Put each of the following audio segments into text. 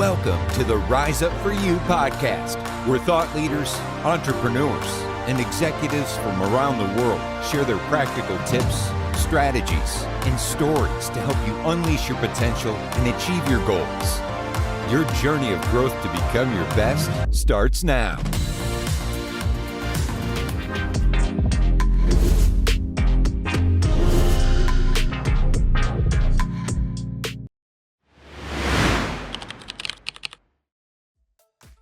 Welcome to the Rise Up For You podcast, where thought leaders, entrepreneurs, and executives from around the world share their practical tips, strategies, and stories to help you unleash your potential and achieve your goals. Your journey of growth to become your best starts now.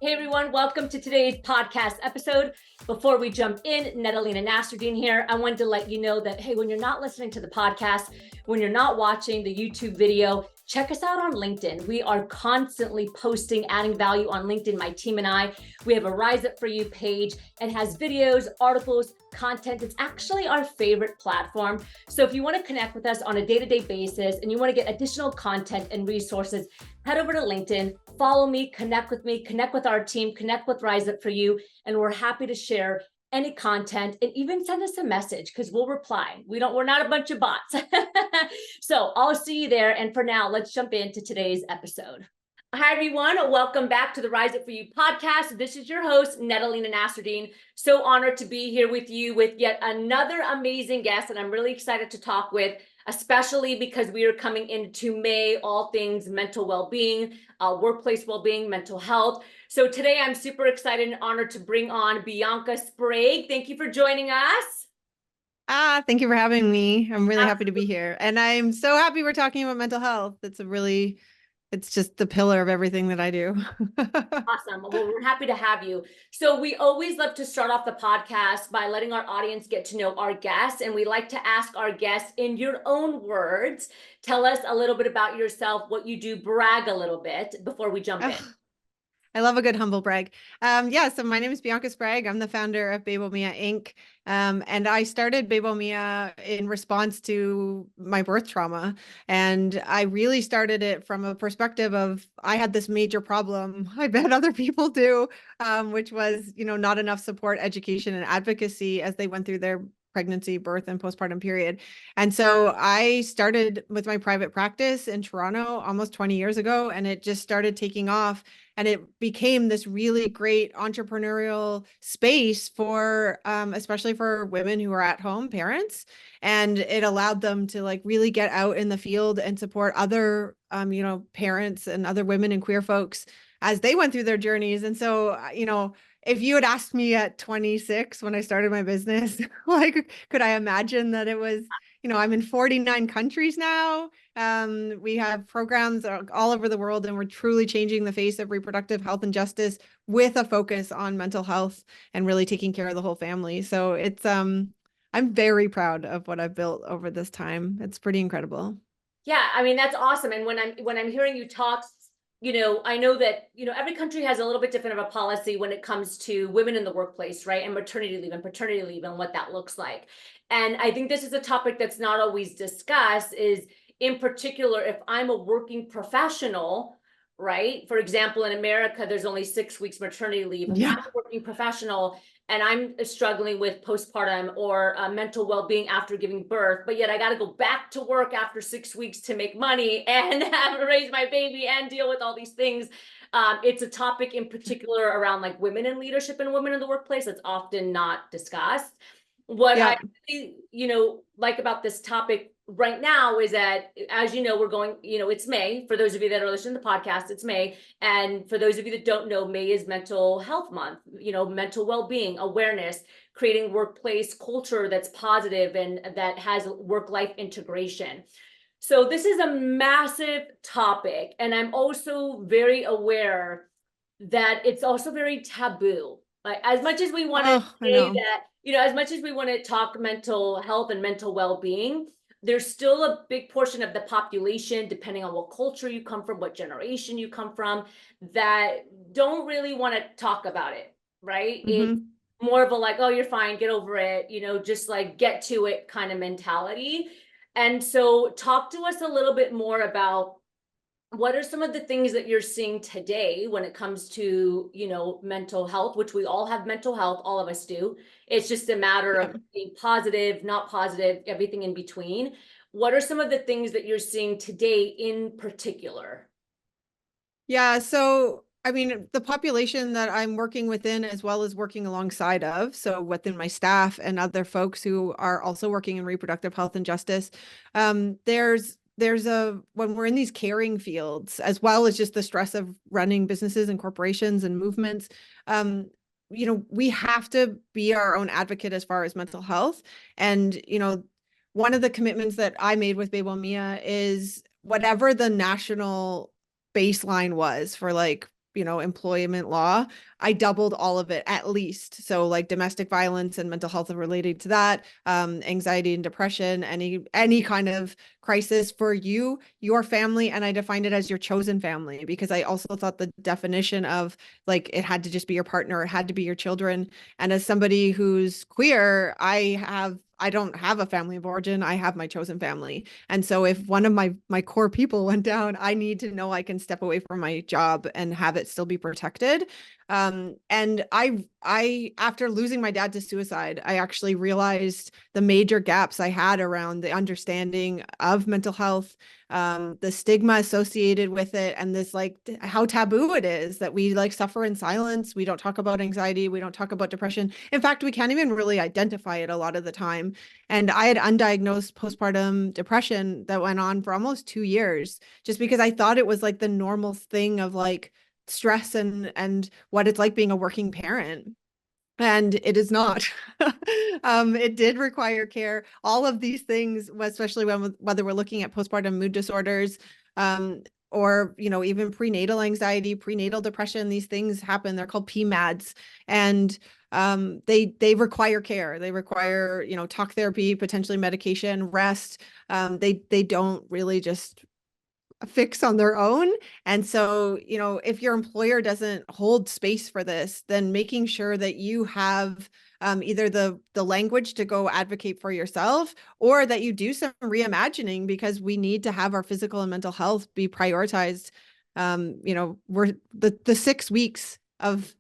Hey everyone, welcome to today's podcast episode. Before we jump in, Nedalina Nasruddin here. I wanted to let you know that, hey, when you're not listening to the podcast, when you're not watching the YouTube video, check us out on LinkedIn. We are constantly posting, adding value on LinkedIn, my team and I. We have a Rise Up For You page. It has videos, articles, content. It's actually our favorite platform. So if you want to connect with us on a day-to-day basis and you want to get additional content and resources, head over to LinkedIn, follow me, connect with our team, connect with Rise Up For You, and we're happy to share any content and even send us a message because we'll reply. We're not a bunch of bots. So I'll see you there. And for now, let's jump into today's episode. Hi, everyone. Welcome back to the Rise Up For You podcast. This is your host, Nedalina Nasruddin. So honored to be here with you with yet another amazing guest. And I'm really excited to talk with, especially because we are coming into May, all things mental well-being, workplace well-being, mental health. So today I'm super excited and honored to bring on Bianca Sprague. Thank you for joining us. Thank you for having me. I'm really happy to be here. And I'm so happy we're talking about mental health. It's just the pillar of everything that I do. Awesome. Well, we're happy to have you. So we always love to start off the podcast by letting our audience get to know our guests. And we like to ask our guests in your own words, tell us a little bit about yourself, what you do, brag a little bit before we jump in. I love a good humble brag. So my name is Bianca Sprague. I'm the founder of Bebo Inc. And I started Bebo in response to my birth trauma. And I really started it from a perspective of, I had this major problem, I bet other people do, which was, not enough support, education, and advocacy as they went through their pregnancy, birth, and postpartum period. And so I started with my private practice in Toronto almost 20 years ago, and it just started taking off. And it became this really great entrepreneurial space for, especially for women who are at home parents. And it allowed them to really get out in the field and support other, parents and other women and queer folks as they went through their journeys. And so, if you had asked me at 26 when I started my business, could I imagine that it was, I'm in 49 countries now. We have programs all over the world, and we're truly changing the face of reproductive health and justice with a focus on mental health and really taking care of the whole family. So it's, I'm very proud of what I've built over this time. It's pretty incredible. Yeah, I mean, that's awesome. And when I'm hearing you talk, I know that, every country has a little bit different of a policy when it comes to women in the workplace, right? And maternity leave and paternity leave and what that looks like. And I think this is a topic that's not always discussed is, in particular, if I'm a working professional, right? For example, in America, there's only 6 weeks maternity leave. If I'm a working professional and I'm struggling with postpartum or mental well-being after giving birth, but yet I got to go back to work after 6 weeks to make money and raise my baby and deal with all these things. It's a topic in particular around women in leadership and women in the workplace that's often not discussed. What I really, like about this topic right now is that, as you know, we're going, it's May. For those of you that are listening to the podcast, it's May. And for those of you that don't know, May is Mental Health Month, mental well-being, awareness, creating workplace culture that's positive and that has work-life integration. So this is a massive topic. And I'm also very aware that it's also very taboo. As much as we want to say that, as much as we want to talk mental health and mental well-being, there's still a big portion of the population, depending on what culture you come from, what generation you come from, that don't really want to talk about it, right? It's more of a oh, you're fine, get over it, just get to it kind of mentality. And so talk to us a little bit more about what are some of the things that you're seeing today when it comes to, mental health, which we all have mental health, all of us do. It's just a matter of being positive, not positive, everything in between. What are some of the things that you're seeing today in particular? Yeah, so I mean, the population that I'm working within, as well as working alongside of, so within my staff and other folks who are also working in reproductive health and justice, there's a when we're in these caring fields, as well as just the stress of running businesses and corporations and movements, um, we have to be our own advocate as far as mental health. And, one of the commitments that I made with Bebo Mia is whatever the national baseline was for like, employment law, I doubled all of it at least. So like domestic violence and mental health related to that, anxiety and depression, any kind of crisis for you, your family, and I defined it as your chosen family because I also thought the definition of like it had to just be your partner, it had to be your children. And as somebody who's queer, I don't have a family of origin. I have my chosen family. And so if one of my core people went down, I need to know I can step away from my job and have it still be protected. And I after losing my dad to suicide, I actually realized the major gaps I had around the understanding of mental health, the stigma associated with it, and this like how taboo it is that we like suffer in silence. We don't talk about anxiety. We don't talk about depression. In fact, we can't even really identify it a lot of the time. And I had undiagnosed postpartum depression that went on for almost 2 years, just because I thought it was like the normal thing of like stress and what it's like being a working parent. And it is not. It did require care. All of these things, especially whether we're looking at postpartum mood disorders, or even prenatal anxiety, prenatal depression, these things happen. They're called PMADs, and they require care. They require talk therapy, potentially medication, rest. They don't really just fix on their own. And so, if your employer doesn't hold space for this, then making sure that you have either the language to go advocate for yourself, or that you do some reimagining, because we need to have our physical and mental health be prioritized. We're the 6 weeks of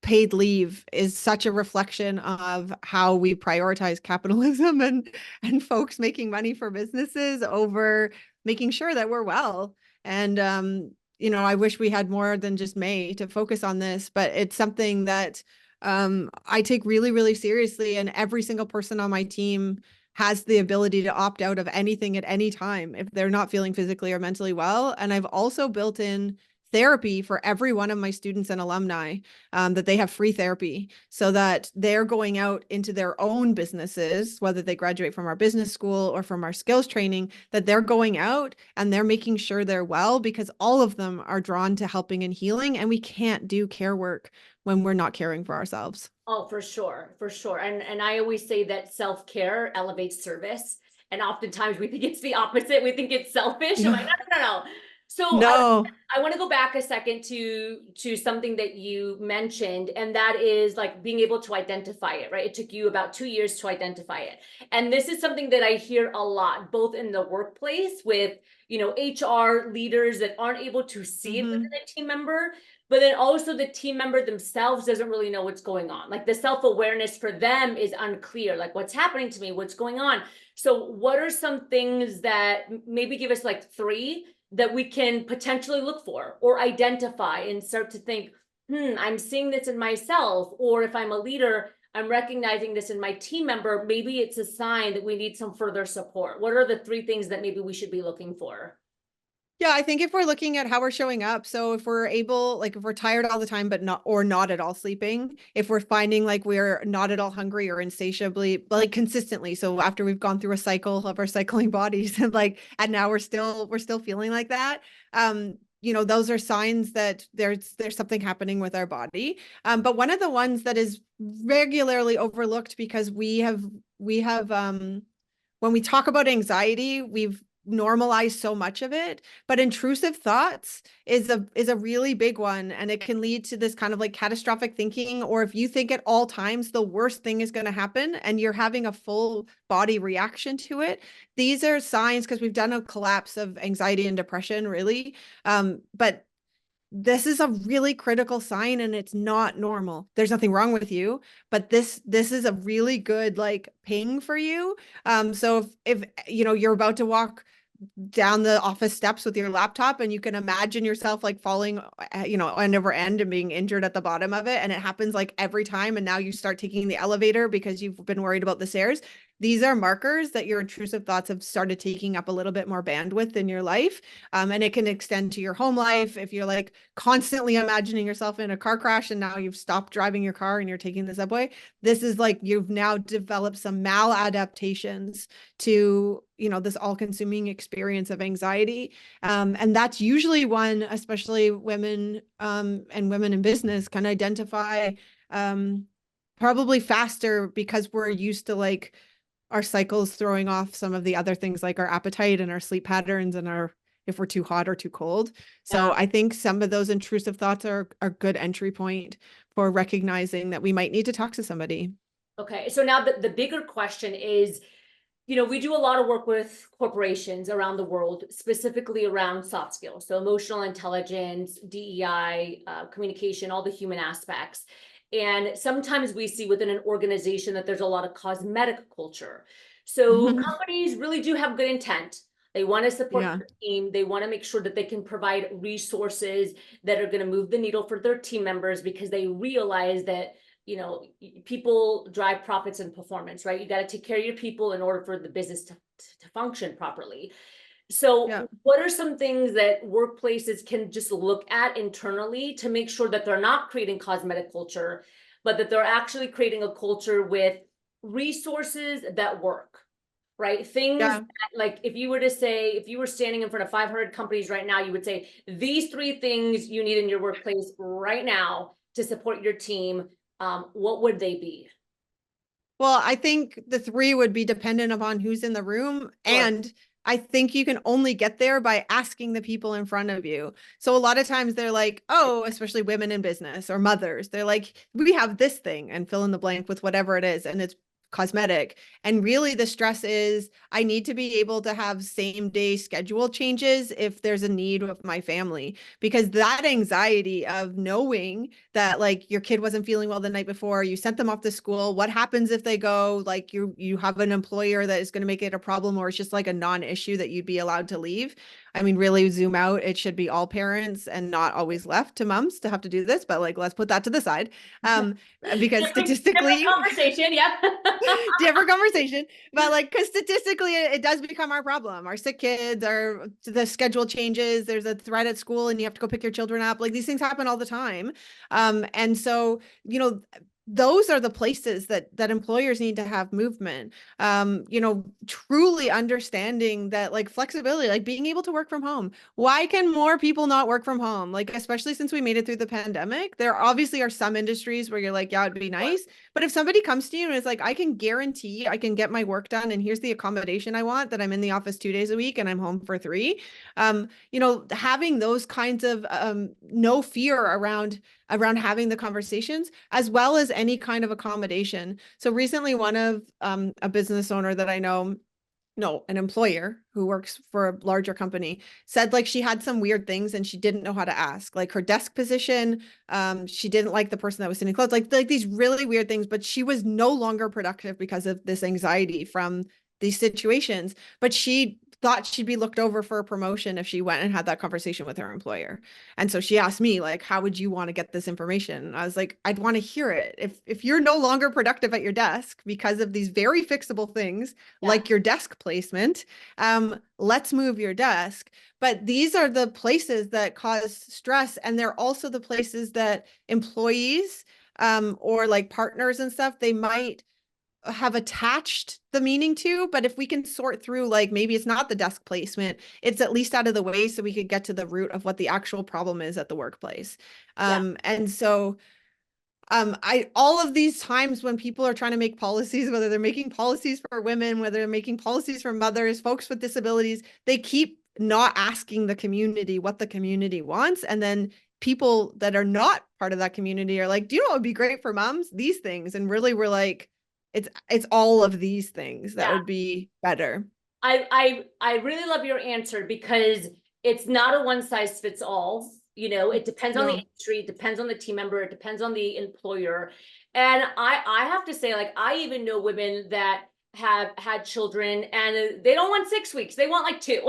paid leave is such a reflection of how we prioritize capitalism and folks making money for businesses over making sure that we're well. And I wish we had more than just May to focus on this, but it's something that I take really, really seriously. And every single person on my team has the ability to opt out of anything at any time if they're not feeling physically or mentally well. And I've also built in therapy for every one of my students and alumni, that they have free therapy so that they're going out into their own businesses, whether they graduate from our business school or from our skills training, that they're going out and they're making sure they're well, because all of them are drawn to helping and healing. And we can't do care work when we're not caring for ourselves. Oh, for sure, for sure. And I always say that self-care elevates service. And oftentimes we think it's the opposite. We think it's selfish. I'm like, no. So No. I want to go back a second to something that you mentioned, and that is like being able to identify it, right? It took you about 2 years to identify it. And this is something that I hear a lot, both in the workplace with, HR leaders that aren't able to see it within a team member, but then also the team member themselves doesn't really know what's going on. Like the self-awareness for them is unclear, like what's happening to me, what's going on. So what are some things that maybe give us like 3 that we can potentially look for or identify and start to think, I'm seeing this in myself, or if I'm a leader, I'm recognizing this in my team member, maybe it's a sign that we need some further support. What are the 3 things that maybe we should be looking for? Yeah, I think if we're looking at how we're showing up, so if we're able, like if we're tired all the time, but not at all sleeping, if we're finding like we're not at all hungry or insatiably, like consistently. So after we've gone through a cycle of our cycling bodies and now we're still feeling like that. Those are signs that there's something happening with our body. But one of the ones that is regularly overlooked, because we have when we talk about anxiety, we've normalized so much of it, but intrusive thoughts is a really big one, and it can lead to this kind of like catastrophic thinking, or if you think at all times the worst thing is going to happen and you're having a full body reaction to it. These are signs, because we've done a collapse of anxiety and depression, really. But this is a really critical sign, and it's not normal. There's nothing wrong with you, but this is a really good like ping for you. So if you're about to walk down the office steps with your laptop and you can imagine yourself like falling, end over end and being injured at the bottom of it. And it happens like every time. And now you start taking the elevator because you've been worried about the stairs. These are markers that your intrusive thoughts have started taking up a little bit more bandwidth in your life. And it can extend to your home life. If you're like constantly imagining yourself in a car crash and now you've stopped driving your car and you're taking the subway, this is like you've now developed some maladaptations to this all-consuming experience of anxiety, and that's usually one, especially women and women in business, can identify probably faster because we're used to like our cycles throwing off some of the other things like our appetite and our sleep patterns and our if we're too hot or too cold. So I think some of those intrusive thoughts are a good entry point for recognizing that we might need to talk to somebody. Okay, so now the bigger question is, we do a lot of work with corporations around the world, specifically around soft skills. So emotional intelligence, DEI, communication, all the human aspects. And sometimes we see within an organization that there's a lot of cosmetic culture. So companies really do have good intent. They want to support their team. They want to make sure that they can provide resources that are going to move the needle for their team members because they realize that people drive profits and performance, right? You got to take care of your people in order for the business to function properly. So what are some things that workplaces can just look at internally to make sure that they're not creating cosmetic culture, but that they're actually creating a culture with resources that work, right? Things that, like if you were standing in front of 500 companies right now, you would say, these 3 things you need in your workplace right now to support your team. What would they be? Well, I think the 3 would be dependent upon who's in the room. Sure. And I think you can only get there by asking the people in front of you. So a lot of times they're like, oh, especially women in business or mothers, they're like, we have this thing and fill in the blank with whatever it is. And it's cosmetic. And really the stress is I need to be able to have same day schedule changes if there's a need with my family, because that anxiety of knowing that like your kid wasn't feeling well the night before, you sent them off to school, what happens if they go, like you have an employer that is going to make it a problem, or it's just like a non-issue that you'd be allowed to leave. I mean, really zoom out, it should be all parents and not always left to moms to have to do this, but like, let's put that to the side. Because statistically, different conversation, different conversation, but like, because statistically it does become our problem. Our sick kids, the schedule changes, there's a threat at school and you have to go pick your children up. Like these things happen all the time. And so, those are the places that employers need to have movement. Truly understanding that like flexibility, like being able to work from home. Why can more people not work from home? Like, especially since we made it through the pandemic, there obviously are some industries where you're like, yeah, it'd be nice. But if somebody comes to you and is like, I can guarantee I can get my work done and here's the accommodation I want, that I'm in the office 2 days a week and I'm home for 3, having those kinds of no fear around having the conversations, as well as any kind of accommodation. So recently, one of a business owner that I know, no, an employer who works for a larger company, said like she had some weird things and she didn't know how to ask, like her desk position. She didn't like the person that was sitting close, like these really weird things, but she was no longer productive because of this anxiety from these situations. But she thought she'd be looked over for a promotion if she went and had that conversation with her employer. And so she asked me, like, how would you want to get this information? And I was like, I'd want to hear it. If you're no longer productive at your desk because of these very fixable things, like your desk placement, let's move your desk. But these are the places that cause stress. And they're also the places that employees or like partners and stuff, they might have attached the meaning to. But if we can sort through, like, maybe it's not the desk placement, it's at least out of the way so we could get to the root of what the actual problem is at the workplace. And so all of these times when people are trying to make policies, whether they're making policies for women, whether they're making policies for mothers, folks with disabilities, they keep not asking the community what the community wants. And then people that are not part of that community are like, do you know what would be great for moms? These things. And really we're like, it's all of these things that would be better. I really love your answer, because it's not a one size fits all. It depends on the industry, it depends on the team member, it depends on the employer. And I have to say, like, I even know women that have had children and they don't want 6 weeks, they want like 2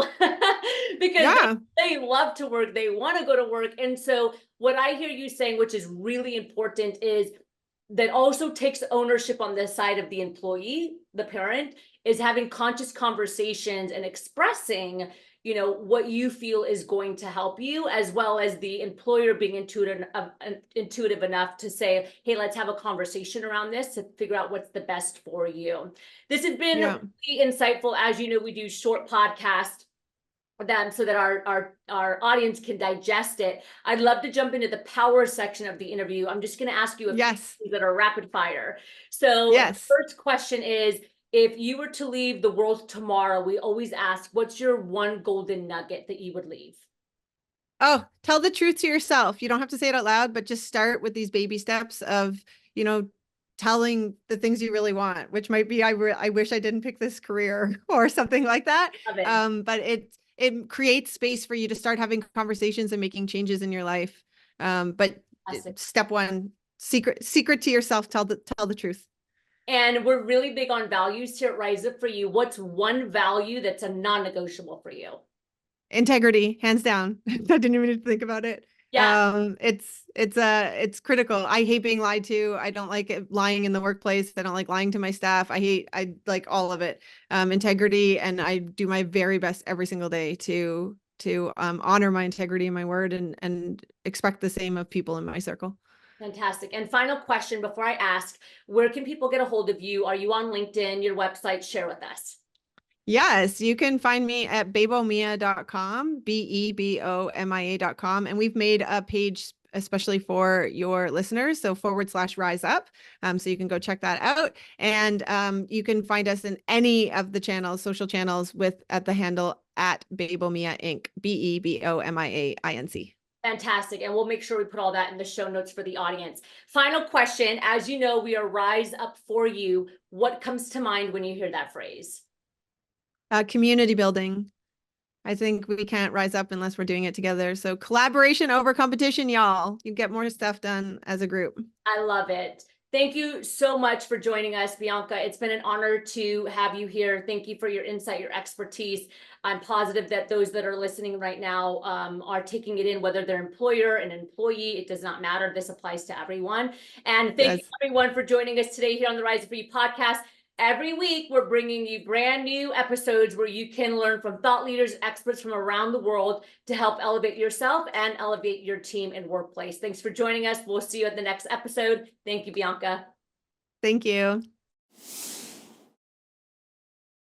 because Yeah. they love to work, they want to go to work. And so what I hear you saying, which is really important, is that also takes ownership on the side of the employee, the parent, is having conscious conversations and expressing, you know, what you feel is going to help you, as well as the employer being intuitive enough to say, hey, let's have a conversation around this to figure out what's the best for you. This has been really insightful. As you know, we do short podcasts them so that our audience can digest it. I'd love to jump into the power section of the interview. I'm just going to ask you a few things that are rapid fire. So the first question is, if you were to leave the world tomorrow, we always ask, what's your one golden nugget that you would leave? Oh, tell the truth to yourself. You don't have to say it out loud, but just start with these baby steps of, you know, telling the things you really want, which might be, I wish I didn't pick this career or something like that. But it creates space for you to start having conversations and making changes in your life. But step one, secret to yourself, tell the truth. And we're really big on values here at Rise Up For You. What's one value that's a non-negotiable for you? Integrity, hands down. I didn't even need to think about it. Yeah. It's critical. I hate being lied to. I don't like lying in the workplace. I don't like lying to my staff. I like all of it. Integrity, and I do my very best every single day to honor my integrity and my word, and expect the same of people in my circle. Fantastic. And final question before I ask, where can people get a hold of you? Are you on LinkedIn, your website? Share with us. Yes, you can find me at bebomia.com, BEBOMIA.com. And we've made a page especially for your listeners, so /rise up. So you can go check that out. And you can find us in any of the channels, social channels, at the handle at Bebomia Inc., BEBOMIAINC. Fantastic. And we'll make sure we put all that in the show notes for the audience. Final question. As you know, we are Rise Up For You. What comes to mind when you hear that phrase? Community building. I think we can't rise up unless we're doing it together. So collaboration over competition, y'all. You get more stuff done as a group. I love it. Thank you so much for joining us, Bianca. It's been an honor to have you here. Thank you for your insight, your expertise. I'm positive that those that are listening right now are taking it in, whether they're employer and employee. It does not matter. This applies to everyone. And thank you everyone for joining us today here on the Rise Up For You podcast. Every week, we're bringing you brand new episodes where you can learn from thought leaders, experts from around the world to help elevate yourself and elevate your team and workplace. Thanks for joining us. We'll see you at the next episode. Thank you, Bianca. Thank you.